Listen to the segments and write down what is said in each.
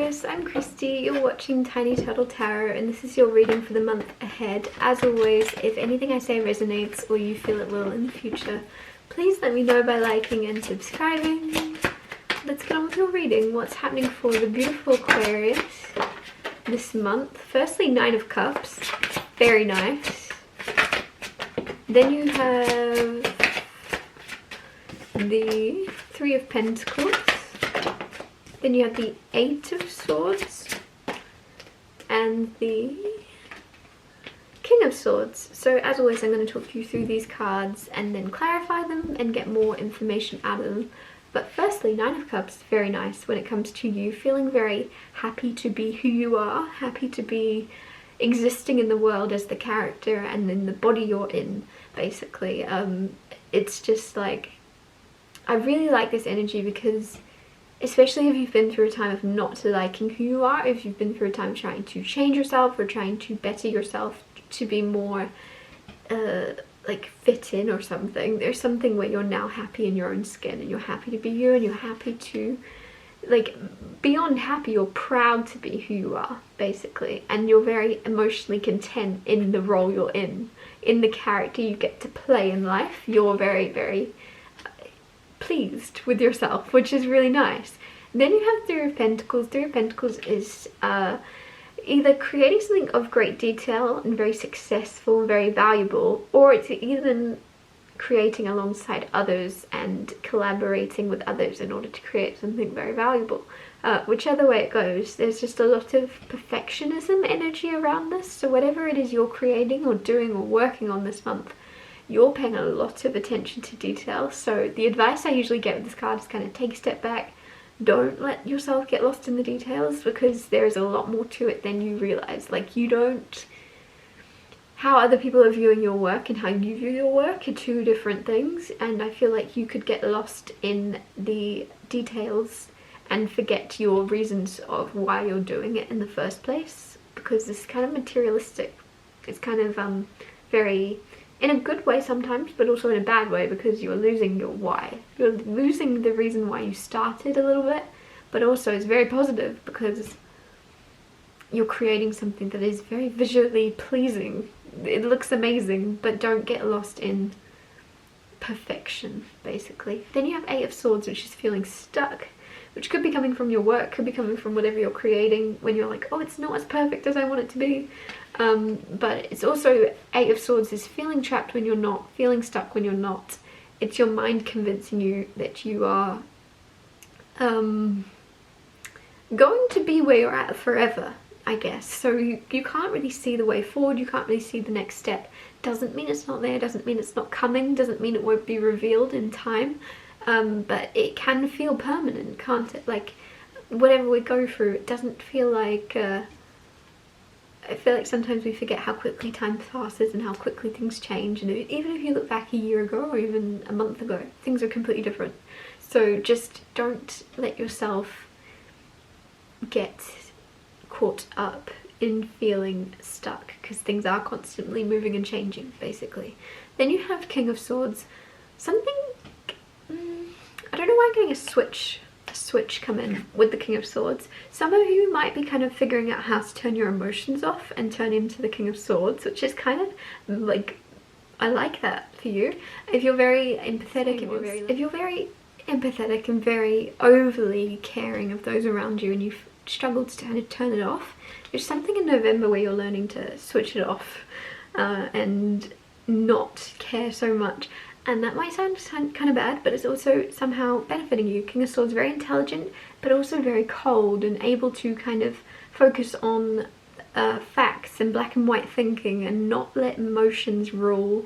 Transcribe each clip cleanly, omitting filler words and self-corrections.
Aquarius, I'm Christy, you're watching Tiny Turtle Tarot, and this is your reading for the month ahead. As always, if anything I say resonates or you feel it will in the future, please let me know by liking and subscribing. Let's get on with your reading. What's happening for the beautiful Aquarius this month? Firstly, Nine of Cups, very nice. Then you have the Three of Pentacles. Then you have the Eight of Swords and the King of Swords. So as always, I'm going to talk you through these cards and then clarify them and get more information out of them. But firstly, Nine of Cups, very nice when it comes to you feeling very happy to be who you are, happy to be existing in the world as the character and in the body you're in, basically. It's just like, I really like this energy because especially if you've been through a time of not liking who you are, if you've been through a time trying to change yourself or trying to better yourself to be more like fit in or something, there's something where you're now happy in your own skin and you're happy to be you and you're happy to, like, beyond happy, you're proud to be who you are, basically, and you're very emotionally content in the role you're in the character you get to play in life. You're very, very pleased with yourself, which is really nice. Then you have Three of Pentacles. Three of Pentacles is either creating something of great detail and very successful, very valuable, or it's even creating alongside others and collaborating with others in order to create something very valuable. Whichever way it goes, there's just a lot of perfectionism energy around this. So whatever it is you're creating or doing or working on this month, you're paying a lot of attention to detail. So the advice I usually get with this card is kind of take a step back. Don't let yourself get lost in the details because there's a lot more to it than you realize. Like, you don't... How other people are viewing your work and how you view your work are two different things, and I feel like you could get lost in the details and forget your reasons of why you're doing it in the first place, because it's kind of materialistic. It's kind of very... in a good way sometimes, but also in a bad way, because you're losing your why. You're losing the reason why you started a little bit, but also it's very positive because you're creating something that is very visually pleasing. It looks amazing, but don't get lost in perfection, basically. Then you have Eight of Swords, which is feeling stuck, which could be coming from your work, could be coming from whatever you're creating when you're like, oh, it's not as perfect as I want it to be. But it's also, Eight of Swords is feeling trapped when you're not, feeling stuck when you're not. It's your mind convincing you that you are going to be where you're at forever, I guess. So you can't really see the way forward, you can't really see the next step. Doesn't mean it's not there, doesn't mean it's not coming, doesn't mean it won't be revealed in time. But it can feel permanent, can't it? Like, whatever we go through, it doesn't feel like... I feel like sometimes we forget how quickly time passes and how quickly things change, and even if you look back a year ago or even a month ago, things are completely different. So just don't let yourself get caught up in feeling stuck, because things are constantly moving and changing, basically. Then you have King of Swords. Something... I don't know why I'm getting a switch come in with the King of Swords. Some of you might be kind of figuring out how to turn your emotions off and turn into the King of Swords, which is kind of like, I like that for you. If you're very empathetic, if you're very empathetic and very overly caring of those around you and you've struggled to kind of turn it off, there's something in November where you're learning to switch it off and not care so much. And that might sound kind of bad, but it's also somehow benefiting you. King of Swords, very intelligent, but also very cold and able to kind of focus on facts and black and white thinking and not let emotions rule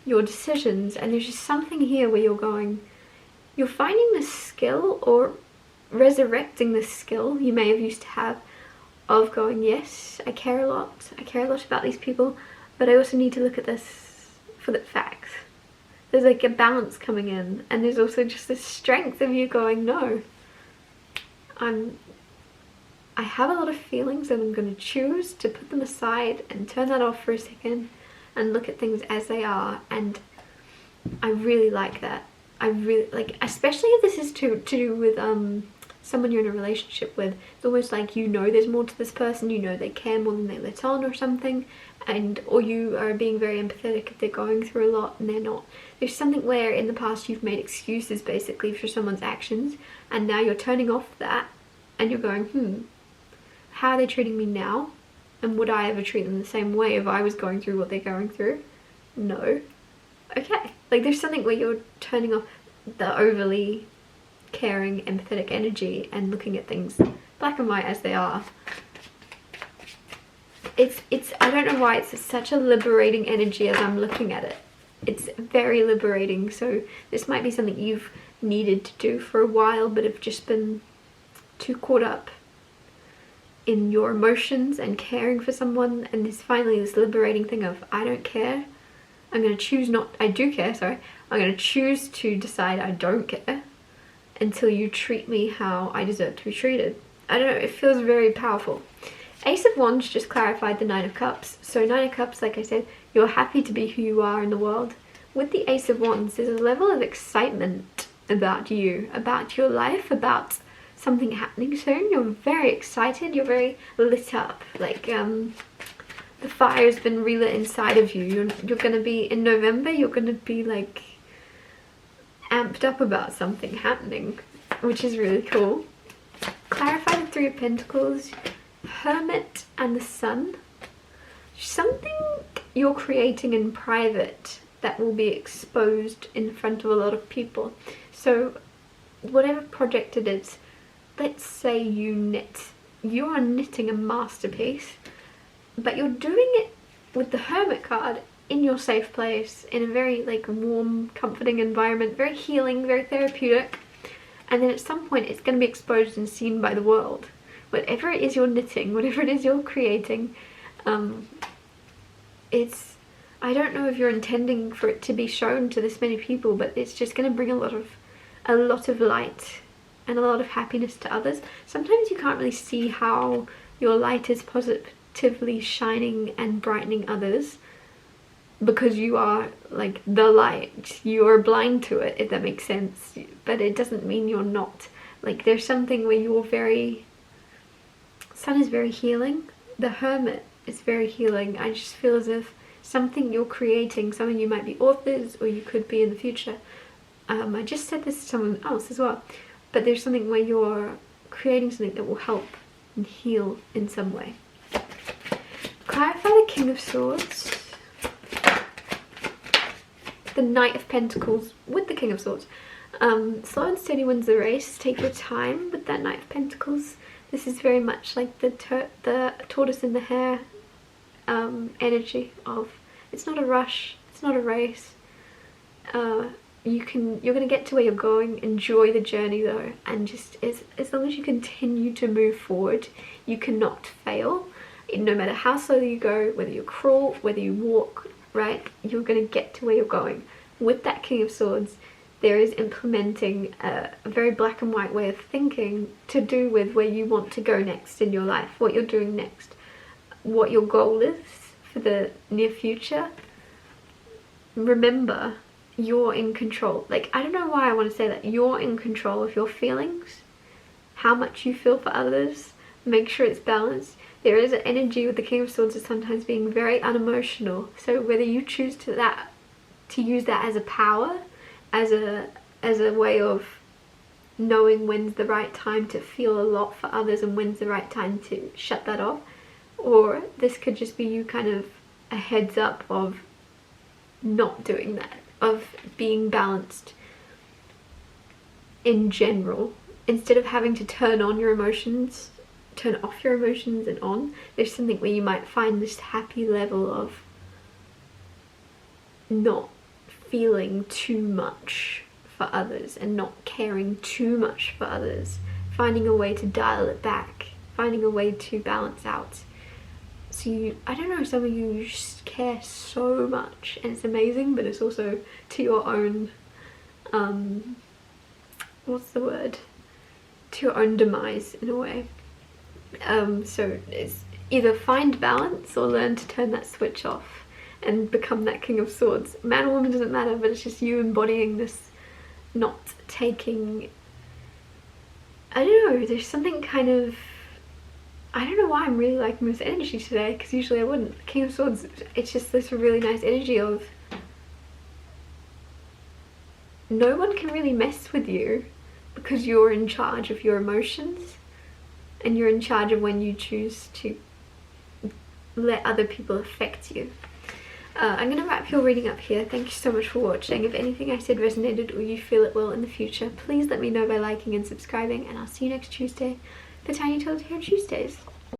your decisions. And there's just something here where you're going, you're finding this skill or resurrecting this skill you may have used to have of going, yes, I care a lot about these people, but I also need to look at this for the facts. There's like a balance coming in, and there's also just this strength of you going, no, I have a lot of feelings and I'm going to choose to put them aside and turn that off for a second and look at things as they are. And I really like that. I really like, especially if this is to do with someone you're in a relationship with, it's almost like you know there's more to this person, you know they care more than they let on or something, or you are being very empathetic if they're going through a lot and they're not. There's something where in the past you've made excuses basically for someone's actions, and now you're turning off that and you're going, how are they treating me now? And would I ever treat them the same way if I was going through what they're going through? No. Okay. Like, there's something where you're turning off the overly caring, empathetic energy and looking at things black and white as they are. It's I don't know why it's such a liberating energy as I'm looking at it. It's very liberating. So this might be something you've needed to do for a while, but have just been too caught up in your emotions and caring for someone, and this finally this liberating thing of, I don't care. I'm going to choose not, I do care, sorry. I'm going to choose to decide I don't care until you treat me how I deserve to be treated. I don't know, it feels very powerful. Ace of Wands just clarified the Nine of Cups. So Nine of Cups, like I said, you're happy to be who you are in the world. With the Ace of Wands, there's a level of excitement about you, about your life, about something happening soon. You're very excited, you're very lit up, like the fire's been relit inside of you. You're gonna be, in November, you're gonna be like amped up about something happening, which is really cool. Clarify the Three of Pentacles, Hermit and the Sun. Something you're creating in private that will be exposed in front of a lot of people. So whatever project it is, let's say you knit. You are knitting a masterpiece, but you're doing it with the Hermit card in your safe place, in a very like warm, comforting environment, very healing, very therapeutic. And then at some point it's going to be exposed and seen by the world. Whatever it is you're knitting, whatever it is you're creating, it's, I don't know if you're intending for it to be shown to this many people, but it's just going to bring a lot of light and a lot of happiness to others. Sometimes you can't really see how your light is positively shining and brightening others because you are like the light. You are blind to it, if that makes sense. But it doesn't mean you're not. Like, there's something where you're very... Sun is very healing. The Hermit is very healing. I just feel as if something you're creating, something you might be authors or you could be in the future. I just said this to someone else as well. But there's something where you're creating something that will help and heal in some way. Clarify the King of Swords. The Knight of Pentacles with the King of Swords. Slow and steady wins the race. Take your time with that Knight of Pentacles. This is very much like the tortoise in the hare energy of, it's not a rush, it's not a race. You're gonna get to where you're going. Enjoy the journey though, and just as long as you continue to move forward, you cannot fail. No matter how slowly you go, whether you crawl, whether you walk, right, you're gonna get to where you're going. With that King of Swords, there is implementing a very black and white way of thinking to do with where you want to go next in your life, what you're doing next, what your goal is for the near future. Remember, you're in control. Like, I don't know why I want to say that. You're in control of your feelings, how much you feel for others. Make sure it's balanced. There is an energy with the King of Swords of sometimes being very unemotional. So whether you choose to use that as a power, as a way of knowing when's the right time to feel a lot for others and when's the right time to shut that off, or this could just be you kind of a heads up of not doing that, of being balanced in general. Instead of having to turn on your emotions, turn off your emotions and on, there's something where you might find this happy level of not feeling too much for others and not caring too much for others, finding a way to dial it back, finding a way to balance out. So you, I don't know, some of you just care so much and it's amazing, but it's also to your own, what's the word? To your own demise in a way. So it's either find balance or learn to turn that switch off and become that King of Swords. Man or woman doesn't matter, but it's just you embodying this, not taking I don't know, there's something kind of, I don't know why I'm really liking this energy today, because usually I wouldn't. King of Swords, it's just this really nice energy of no one can really mess with you because you're in charge of your emotions and you're in charge of when you choose to let other people affect you. I'm going to wrap your reading up here. Thank you so much for watching. If anything I said resonated or you feel it will in the future, please let me know by liking and subscribing, and I'll see you next Tuesday for Tiny Tales Here Tuesdays.